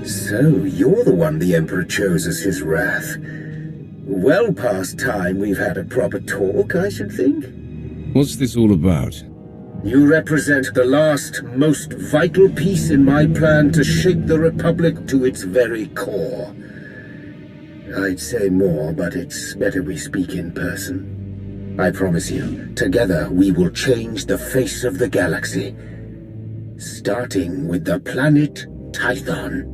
So, you're the one the Emperor chose as his wrath. Well past time we've had a proper talk, I should think. What's this all about? You represent the last, most vital piece in my plan to shake the Republic to its very core. I'd say more, but it's better we speak in person. I promise you, together we will change the face of the galaxy. Starting with the planet Tython.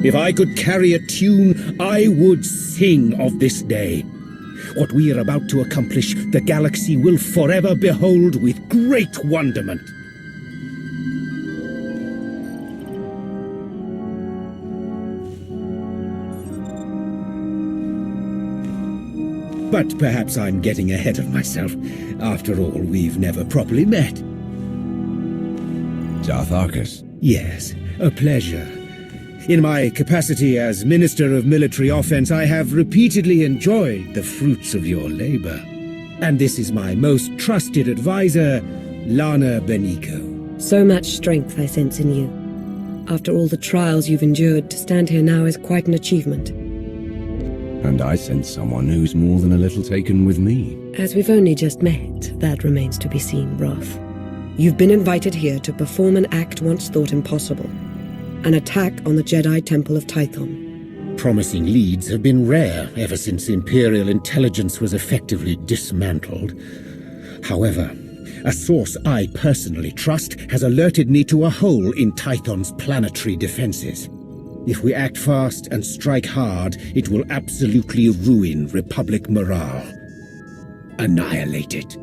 If I could carry a tune, I would sing of this day. What we are about to accomplish, the galaxy will forever behold with great wonderment. But perhaps I'm getting ahead of myself. After all, we've never properly met. Darth Arkus. Yes, a pleasure. In my capacity as Minister of Military Offense, I have repeatedly enjoyed the fruits of your labor. And this is my most trusted advisor, Lana Beniko. So much strength I sense in you. After all the trials you've endured, to stand here now is quite an achievement. And I sense someone who's more than a little taken with me. As we've only just met, that remains to be seen, Roth. You've been invited here to perform an act once thought impossible. An attack on the Jedi Temple of Tython. Promising leads have been rare ever since Imperial intelligence was effectively dismantled. However, a source I personally trust has alerted me to a hole in Tython's planetary defenses. If we act fast and strike hard, it will absolutely ruin Republic morale. Annihilate it.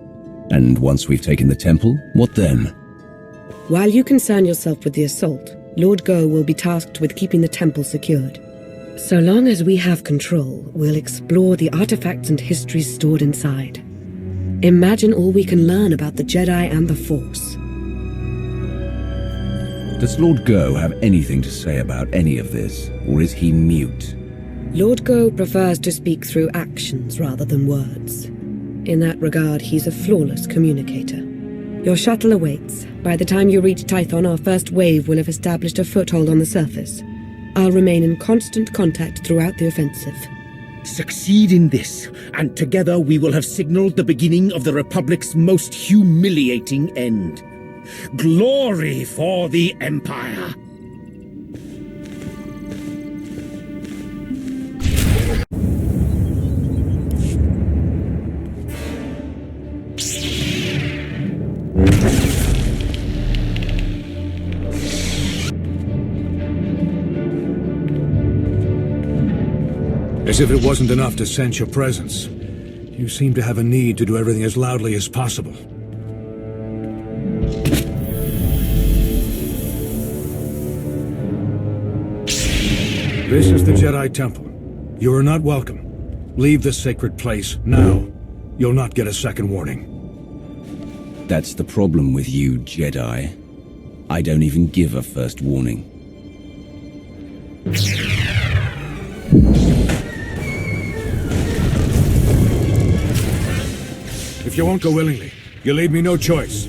And once we've taken the temple, what then? While you concern yourself with the assault, Lord Go will be tasked with keeping the temple secured. So long as we have control, we'll explore the artifacts and histories stored inside. Imagine all we can learn about the Jedi and the Force. Does Lord Go have anything to say about any of this, or is he mute? Lord Go prefers to speak through actions rather than words. In that regard, he's a flawless communicator. Your shuttle awaits. By the time you reach Tython, our first wave will have established a foothold on the surface. I'll remain in constant contact throughout the offensive. Succeed in this, and together we will have signaled the beginning of the Republic's most humiliating end. Glory for the Empire! As if it wasn't enough to sense your presence, you seem to have a need to do everything as loudly as possible. This is the Jedi Temple. You are not welcome. Leave this sacred place now. You'll not get a second warning. That's the problem with you, Jedi. I don't even give a first warning. If you won't go willingly, you leave me no choice.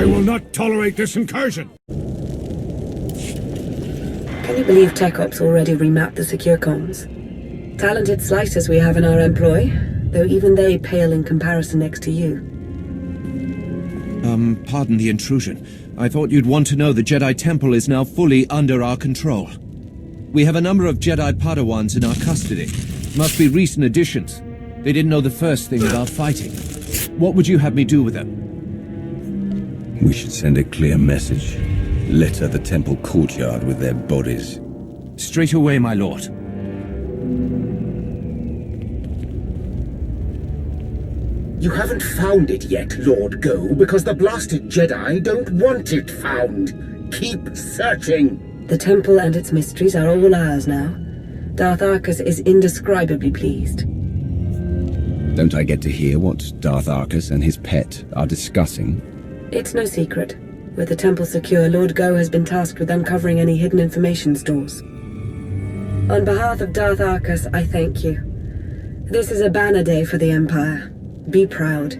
I will not tolerate this incursion! Can you believe Tech Ops already remapped the secure comms? Talented slicers we have in our employ, though even they pale in comparison next to you. Pardon the intrusion. I thought you'd want to know the Jedi Temple is now fully under our control. We have a number of Jedi Padawans in our custody. Must be recent additions. They didn't know the first thing about fighting. What would you have me do with them? We should send a clear message. Litter the temple courtyard with their bodies. Straight away, my lord. You haven't found it yet, Lord Go, because the blasted Jedi don't want it found. Keep searching. The temple and its mysteries are all ours now. Darth Arcus is indescribably pleased. Don't I get to hear what Darth Arcus and his pet are discussing? It's no secret. With the temple secure, Lord Go has been tasked with uncovering any hidden information stores. On behalf of Darth Arcus, I thank you. This is a banner day for the Empire. Be proud.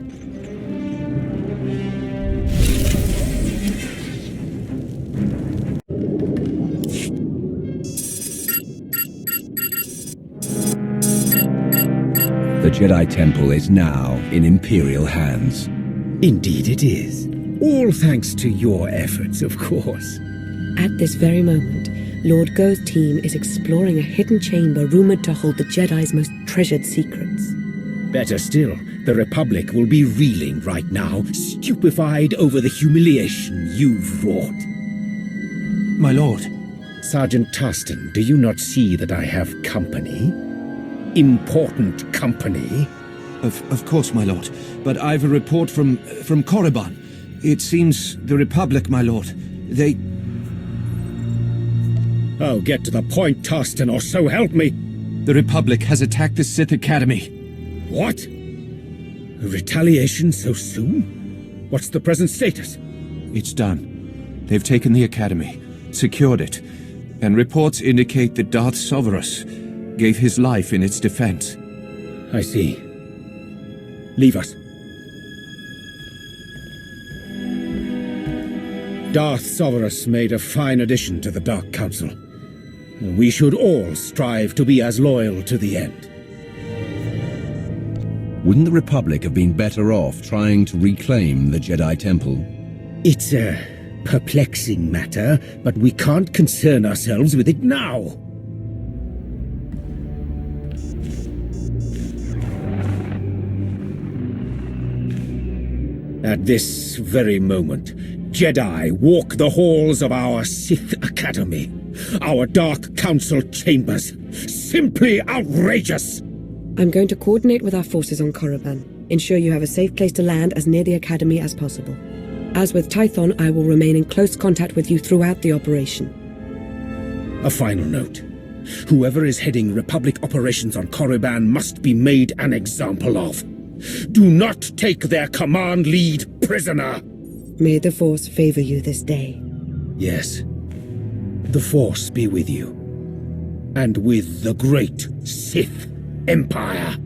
The Jedi Temple is now in Imperial hands. Indeed it is. All thanks to your efforts, of course. At this very moment, Lord Go's team is exploring a hidden chamber rumored to hold the Jedi's most treasured secrets. Better still, the Republic will be reeling right now, stupefied over the humiliation you've wrought. My lord. Sergeant Tarston, do you not see that I have company? Important company? Of course, my lord. But I've a report from Korriban. It seems the Republic, my lord. They... Oh, get to the point, Tarston, or so help me! The Republic has attacked the Sith Academy. What? A retaliation so soon? What's the present status? It's done. They've taken the Academy, secured it, and reports indicate that Darth Soverus gave his life in its defense. I see. Leave us. Darth Soverus made a fine addition to the Dark Council. We should all strive to be as loyal to the end. Wouldn't the Republic have been better off trying to reclaim the Jedi Temple? It's a perplexing matter, but we can't concern ourselves with it now. At this very moment, Jedi walk the halls of our Sith Academy, our Dark Council chambers. Simply outrageous! I'm going to coordinate with our forces on Korriban. Ensure you have a safe place to land as near the Academy as possible. As with Tython, I will remain in close contact with you throughout the operation. A final note. Whoever is heading Republic operations on Korriban must be made an example of. Do not take their command lead prisoner! May the Force favor you this day. Yes. The Force be with you. And with the great Sith Empire.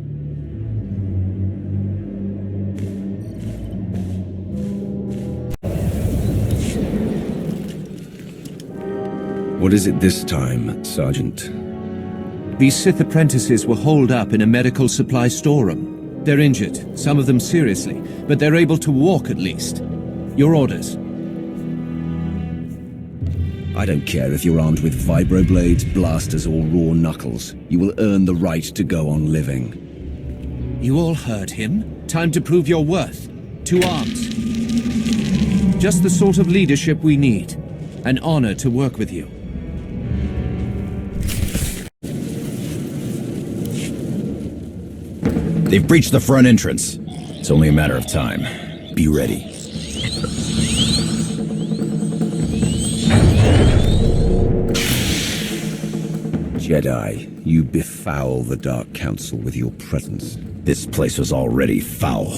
What is it this time, Sergeant? These Sith apprentices were holed up in a medical supply storeroom. They're injured, some of them seriously, but they're able to walk at least. Your orders. I don't care if you're armed with vibroblades, blasters, or raw knuckles. You will earn the right to go on living. You all heard him. Time to prove your worth. To arms. Just the sort of leadership we need. An honor to work with you. They've breached the front entrance. It's only a matter of time. Be ready. Jedi, you befoul the Dark Council with your presence. This place was already foul.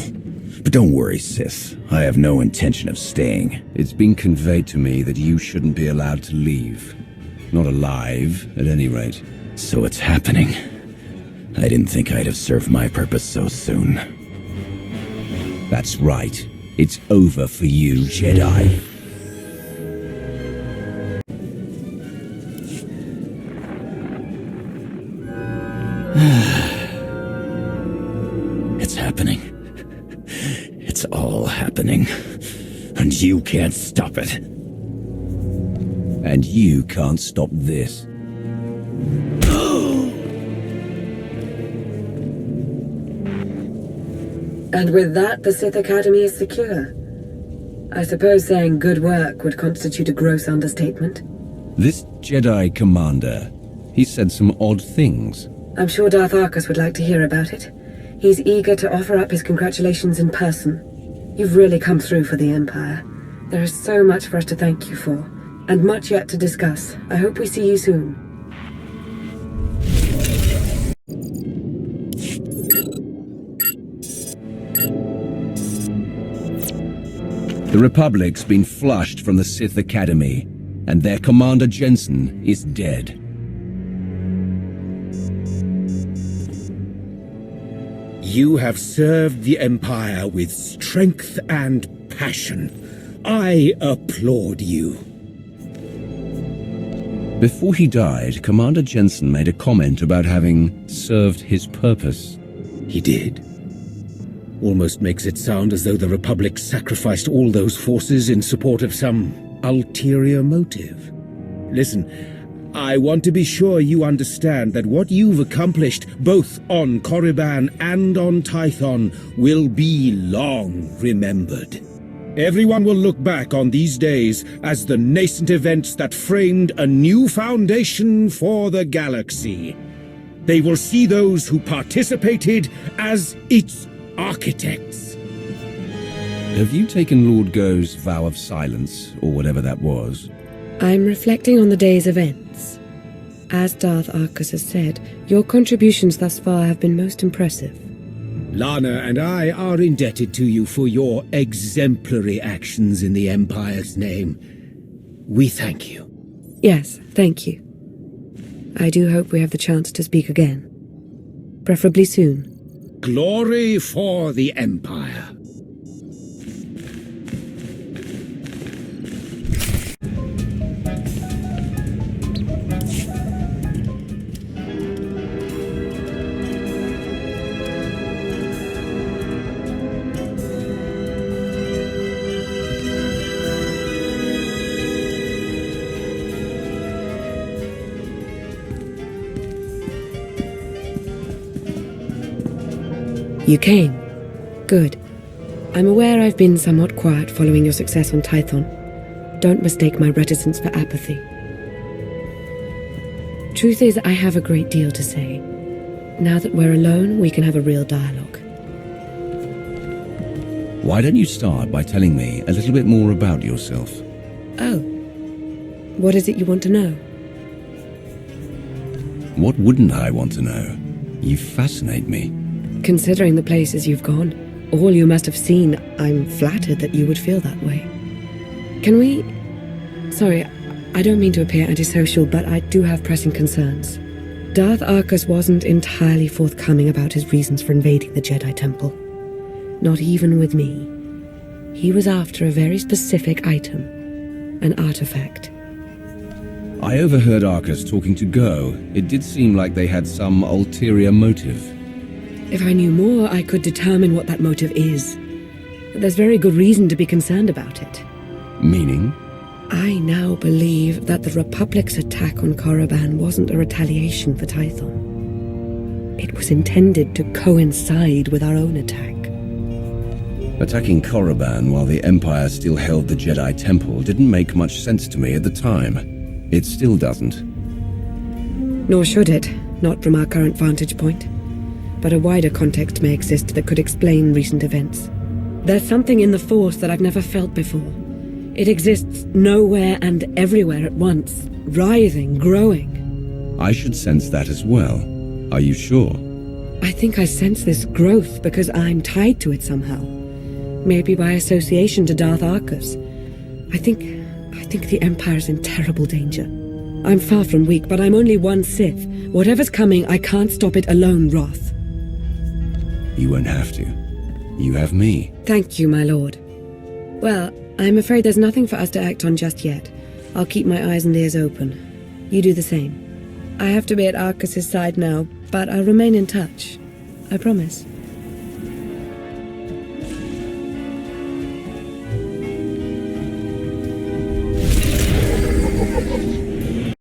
But don't worry, sis. I have no intention of staying. It's been conveyed to me that you shouldn't be allowed to leave. Not alive, at any rate. So it's happening. I didn't think I'd have served my purpose so soon. That's right. It's over for you, Jedi. It's happening. It's all happening. And you can't stop it. And you can't stop this. And with that, the Sith Academy is secure. I suppose saying good work would constitute a gross understatement. This Jedi commander, he said some odd things. I'm sure Darth Arcus would like to hear about it. He's eager to offer up his congratulations in person. You've really come through for the Empire. There is so much for us to thank you for, and much yet to discuss. I hope we see you soon. The Republic's been flushed from the Sith Academy, and their commander Jensen is dead. You have served the Empire with strength and passion. I applaud you. Before he died, Commander Jensen made a comment about having served his purpose. He did. Almost makes it sound as though the Republic sacrificed all those forces in support of some ulterior motive. Listen, I want to be sure you understand that what you've accomplished, both on Korriban and on Tython, will be long remembered. Everyone will look back on these days as the nascent events that framed a new foundation for the galaxy. They will see those who participated as its architects. Have you taken Lord Go's vow of silence, or whatever that was? I'm reflecting on the day's events. As Darth Arcus has said, your contributions thus far have been most impressive. Lana and I are indebted to you for your exemplary actions in the Empire's name. We thank you. Yes, thank you. I do hope we have the chance to speak again. Preferably soon. Glory for the Empire. You came. Good. I'm aware I've been somewhat quiet following your success on Tython. Don't mistake my reticence for apathy. Truth is, I have a great deal to say. Now that we're alone, we can have a real dialogue. Why don't you start by telling me a little bit more about yourself? Oh. What is it you want to know? What wouldn't I want to know? You fascinate me. Considering the places you've gone, all you must have seen, I'm flattered that you would feel that way. Can we... Sorry, I don't mean to appear antisocial, but I do have pressing concerns. Darth Arcus wasn't entirely forthcoming about his reasons for invading the Jedi Temple. Not even with me. He was after a very specific item. An artifact. I overheard Arcus talking to Go. It did seem like they had some ulterior motive. If I knew more, I could determine what that motive is. There's very good reason to be concerned about it. Meaning? I now believe that the Republic's attack on Korriban wasn't a retaliation for Tython. It was intended to coincide with our own attack. Attacking Korriban while the Empire still held the Jedi Temple didn't make much sense to me at the time. It still doesn't. Nor should it, not from our current vantage point. But a wider context may exist that could explain recent events. There's something in the Force that I've never felt before. It exists nowhere and everywhere at once, writhing, growing. I should sense that as well. Are you sure? I think I sense this growth because I'm tied to it somehow. Maybe by association to Darth Arcus. I think the Empire's in terrible danger. I'm far from weak, but I'm only one Sith. Whatever's coming, I can't stop it alone, Roth. You won't have to. You have me. Thank you, my lord. Well, I'm afraid there's nothing for us to act on just yet. I'll keep my eyes and ears open. You do the same. I have to be at Arcus's side now, but I'll remain in touch. I promise.